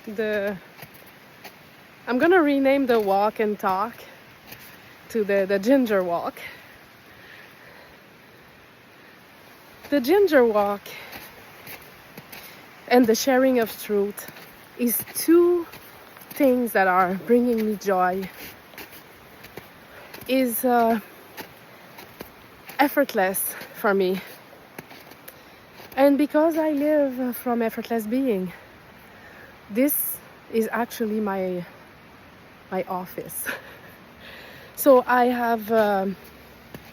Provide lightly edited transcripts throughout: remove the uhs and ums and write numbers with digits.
I'm gonna rename the walk and talk to the ginger walk. The ginger walk and the sharing of truth is two things that are bringing me joy. Is effortless for me. And because I live from effortless being, this is actually my office. So I have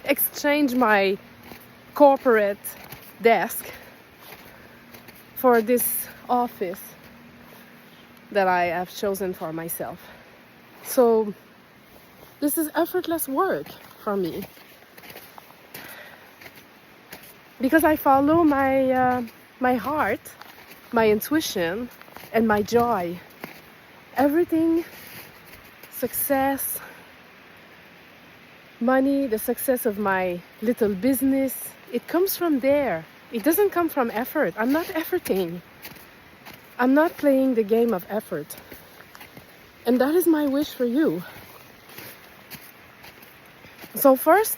exchanged my corporate desk for this office that I have chosen for myself. So this is effortless work for me. Because I follow my heart, my intuition, and my joy. Everything, success, money, the success of my little business, it comes from there. It doesn't come from effort. I'm not efforting. I'm not playing the game of effort. And that is my wish for you. So first,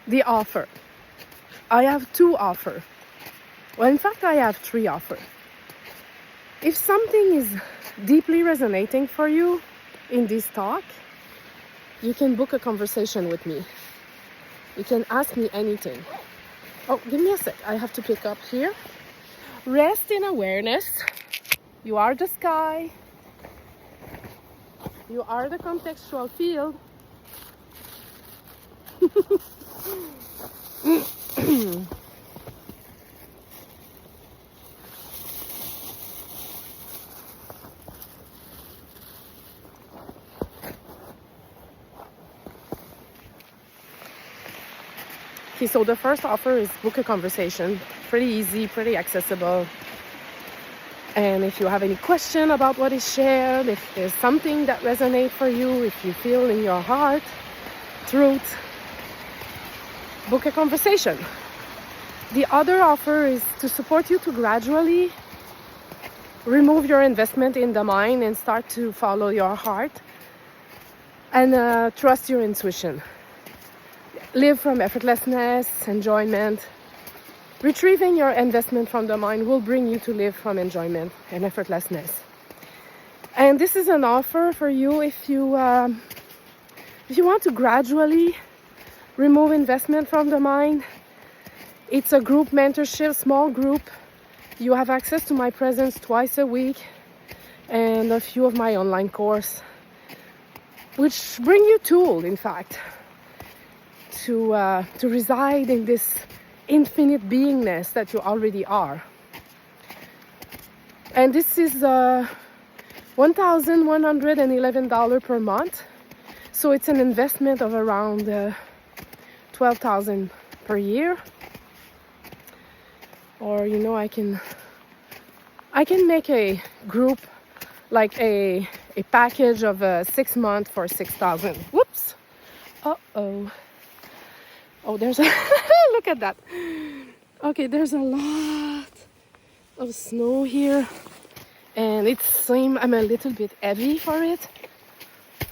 the offer. I have two offers. Well, in fact, I have three offers. If something is deeply resonating for you in this talk, you can book a conversation with me. You can ask me anything. Oh, give me a sec. I have to pick up here. Rest in awareness. You are the sky. You are the contextual field. Okay, so the first offer is book a conversation. Pretty easy, pretty accessible. And if you have any question about what is shared, if there's something that resonates for you, if you feel in your heart, truth, book a conversation. The other offer is to support you to gradually remove your investment in the mind and start to follow your heart and trust your intuition. Live from effortlessness, enjoyment. Retrieving your investment from the mind will bring you to live from enjoyment and effortlessness. And this is an offer for you if you want to gradually remove investment from the mind. It's a group mentorship, small group. You have access to my presence twice a week and a few of my online course, which bring you tools, in fact, to reside in this infinite beingness that you already are. And this is $1,111 per month. So it's an investment of around $12,000 per year. Or, you know, I can make a group, like a package of 6 months for $6,000. Whoops. Uh-oh. Oh, there's a look at that. Okay, there's a lot of snow here, and it seems I'm a little bit heavy for it.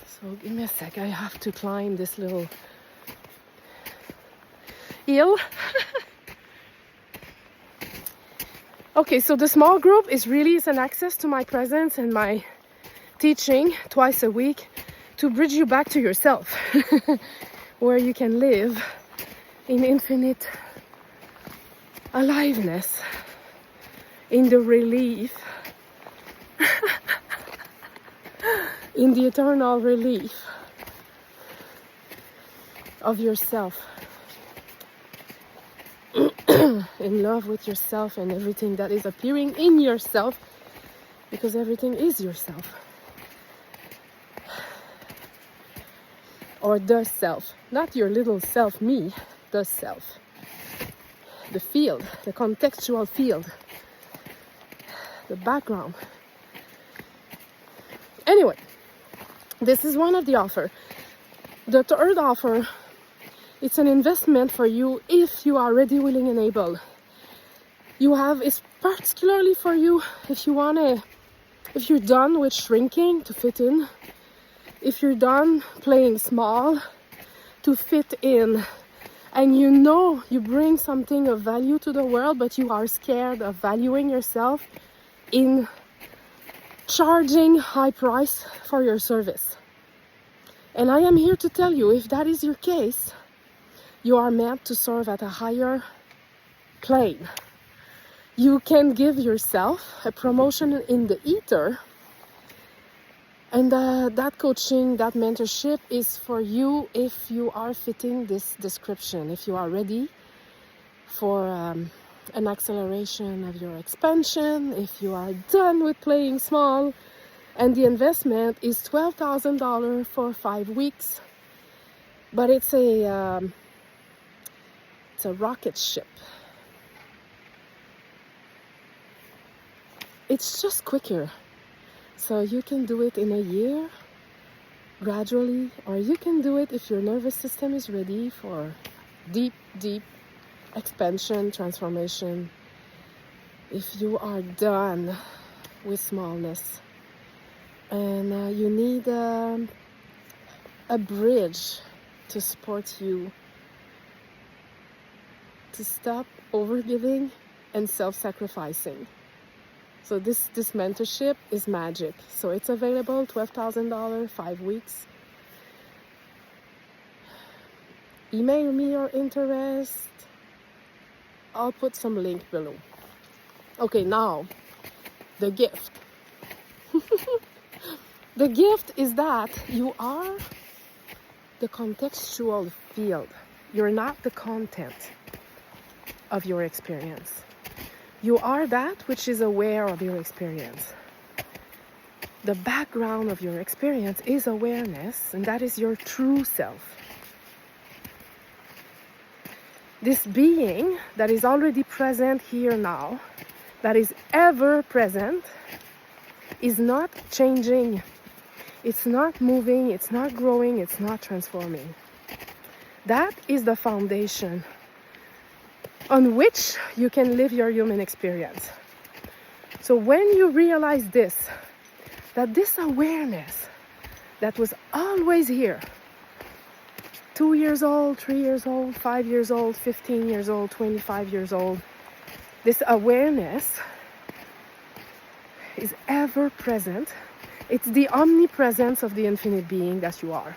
So give me a sec. I have to climb this little hill. Okay, so the small group is an access to my presence and my teaching twice a week to bridge you back to yourself, where you can live in infinite aliveness, in the relief, in the eternal relief of yourself, in love with yourself and everything that is appearing in yourself, because everything is yourself. Or the self, not your little self, me, the self. The field, the contextual field, the background. Anyway, this is one of the offers. The third offer, it's an investment for you if you are ready, willing, and able It's particularly for you if you're done with shrinking to fit in, if you're done playing small to fit in, and you bring something of value to the world, but you are scared of valuing yourself in charging high price for your service. And I am here to tell you, if that is your case, you are meant to serve at a higher plane. You can give yourself a promotion in the ether, and that coaching, that mentorship is for you if you are fitting this description, if you are ready for an acceleration of your expansion, if you are done with playing small. And the investment is $12,000 for 5 weeks, but it's a rocket ship. It's just quicker. So you can do it in a year, gradually, or you can do it if your nervous system is ready for deep, deep expansion, transformation. If you are done with smallness and you need a bridge to support you to stop overgiving and self-sacrificing. So this mentorship is magic. So it's available, $12,000, 5 weeks. Email me your interest. I'll put some link below. Okay, now, the gift. The gift is that you are the contextual field. You're not the content of your experience. You are that which is aware of your experience. The background of your experience is awareness, and that is your true self. This being that is already present here now, that is ever present, is not changing. It's not moving, it's not growing, it's not transforming. That is the foundation on which you can live your human experience. So when you realize this, that this awareness that was always here, 2 years old, 3 years old, 5 years old, 15 years old, 25 years old, this awareness is ever present. It's the omnipresence of the infinite being that you are.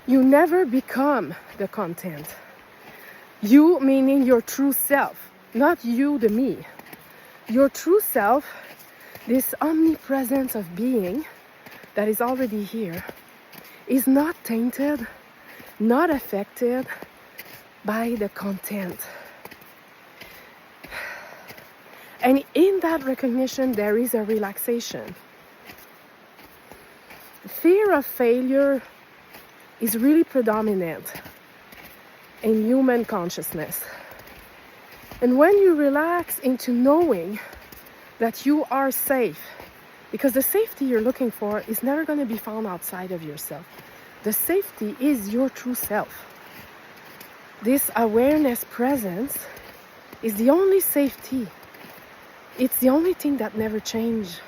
You never become the content. You meaning your true self, not you, the me. Your true self, this omnipresence of being that is already here, is not tainted, not affected by the content. And in that recognition, there is a relaxation. Fear of failure is really predominant in human consciousness. And when you relax into knowing that you are safe, because the safety you're looking for is never going to be found outside of yourself. The safety is your true self. This awareness presence is the only safety. It's the only thing that never changes,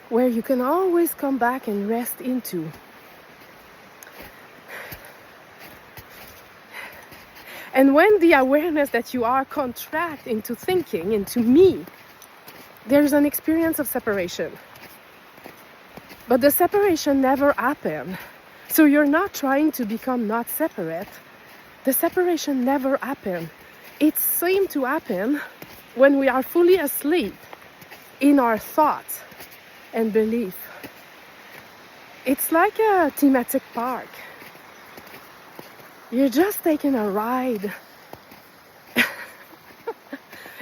where you can always come back and rest into. And when the awareness that you are contract into thinking, into me, there's an experience of separation. But the separation never happened. So you're not trying to become not separate. The separation never happened. It seemed to happen when we are fully asleep in our thoughts and belief. It's like a thematic park. You're just taking a ride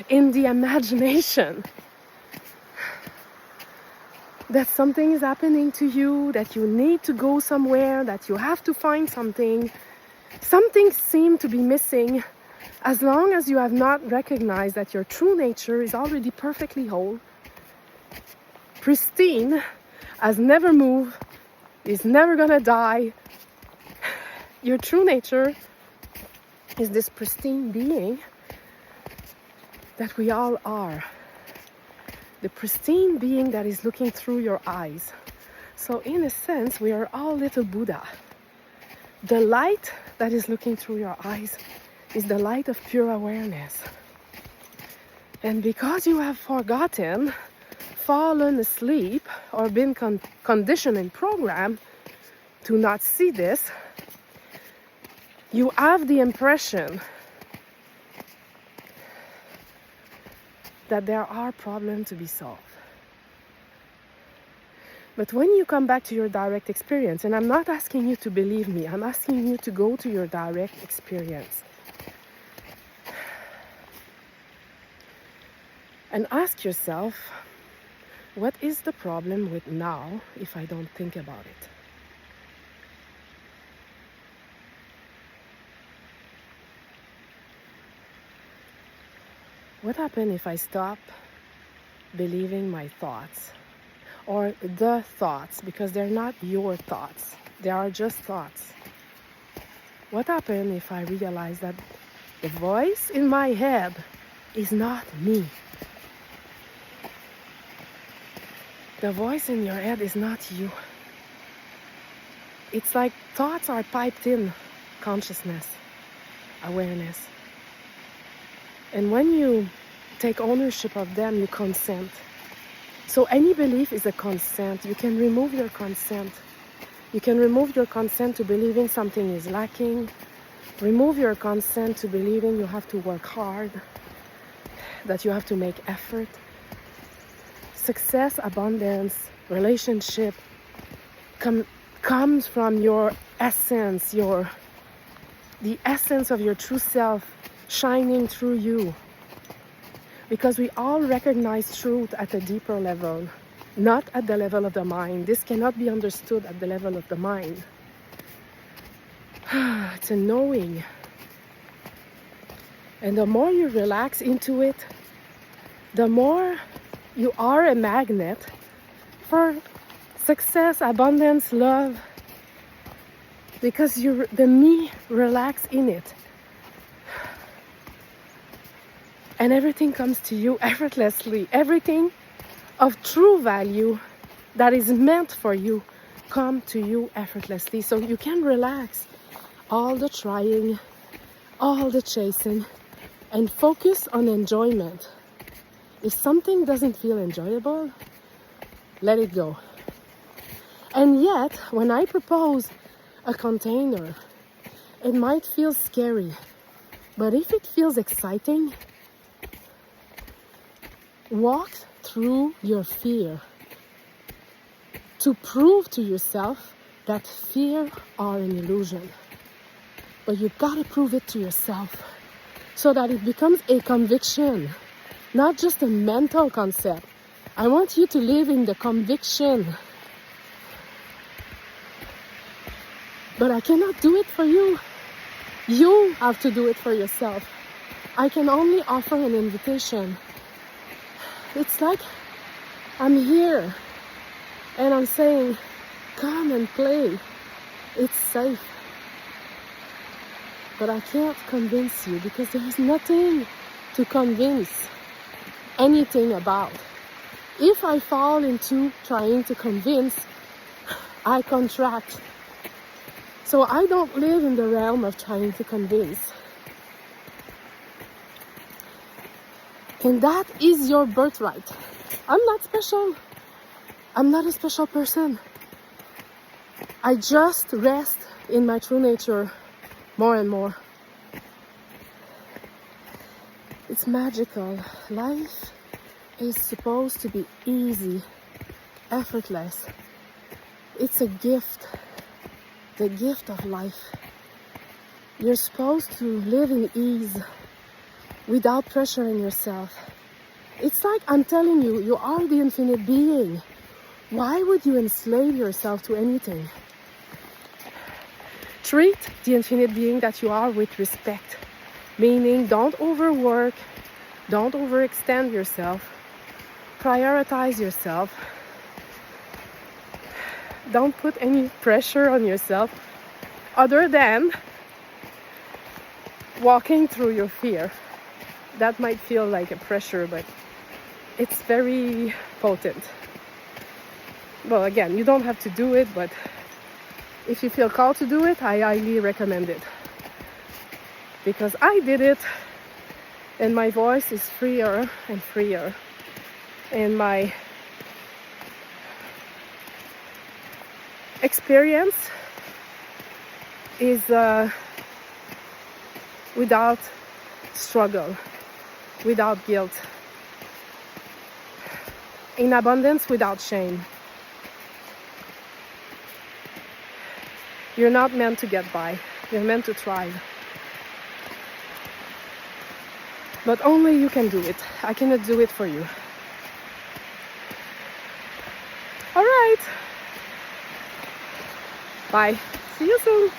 in the imagination that something is happening to you, that you need to go somewhere, that you have to find something. Something seems to be missing, as long as you have not recognized that your true nature is already perfectly whole, pristine, has never moved, is never gonna die. Your true nature is this pristine being that we all are. The pristine being that is looking through your eyes. So in a sense, we are all little Buddha. The light that is looking through your eyes is the light of pure awareness. And because you have forgotten, fallen asleep, or been conditioned and programmed to not see this, you have the impression that there are problems to be solved. But when you come back to your direct experience, and I'm not asking you to believe me, I'm asking you to go to your direct experience. And ask yourself, what is the problem with now if I don't think about it? What happens if I stop believing my thoughts? Or the thoughts, because they're not your thoughts. They are just thoughts. What happens if I realize that the voice in my head is not me? The voice in your head is not you. It's like thoughts are piped in consciousness, awareness. And when you take ownership of them, you consent. So any belief is a consent. You can remove your consent. You can remove your consent to believing something is lacking. Remove your consent to believing you have to work hard, that you have to make effort. Success, abundance, relationship comes from your essence, the essence of your true self shining through you. Because we all recognize truth at a deeper level, not at the level of the mind. This cannot be understood at the level of the mind. It's a knowing. And the more you relax into it, the more you are a magnet for success, abundance, love. Because the me relax in it. And everything comes to you effortlessly. Everything of true value that is meant for you come to you effortlessly. So you can relax all the trying, all the chasing, and focus on enjoyment. If something doesn't feel enjoyable, let it go. And yet, when I propose a container, it might feel scary. But if it feels exciting, walk through your fear to prove to yourself that fear are an illusion. But you gotta prove it to yourself so that it becomes a conviction, not just a mental concept. I want you to live in the conviction. But I cannot do it for you. You have to do it for yourself. I can only offer an invitation. It's like I'm here and I'm saying, come and play. It's safe. But I can't convince you because there's nothing to convince anything about. If I fall into trying to convince, I contract. So I don't live in the realm of trying to convince. And that is your birthright. I'm not special. I'm not a special person. I just rest in my true nature more and more. It's magical. Life is supposed to be easy, effortless. It's a gift, the gift of life. You're supposed to live in ease, without pressuring yourself. It's like I'm telling you, you are the infinite being. Why would you enslave yourself to anything? Treat the infinite being that you are with respect. Meaning, don't overwork, don't overextend yourself, prioritize yourself. Don't put any pressure on yourself other than walking through your fear. That might feel like a pressure, but it's very potent. Well, again, you don't have to do it, but if you feel called to do it, I highly recommend it. Because I did it, and my voice is freer and freer. And my experience is without struggle, without guilt, in abundance without shame. You're not meant to get by, you're meant to thrive. But only you can do it. I cannot do it for you. All right. Bye. See you soon.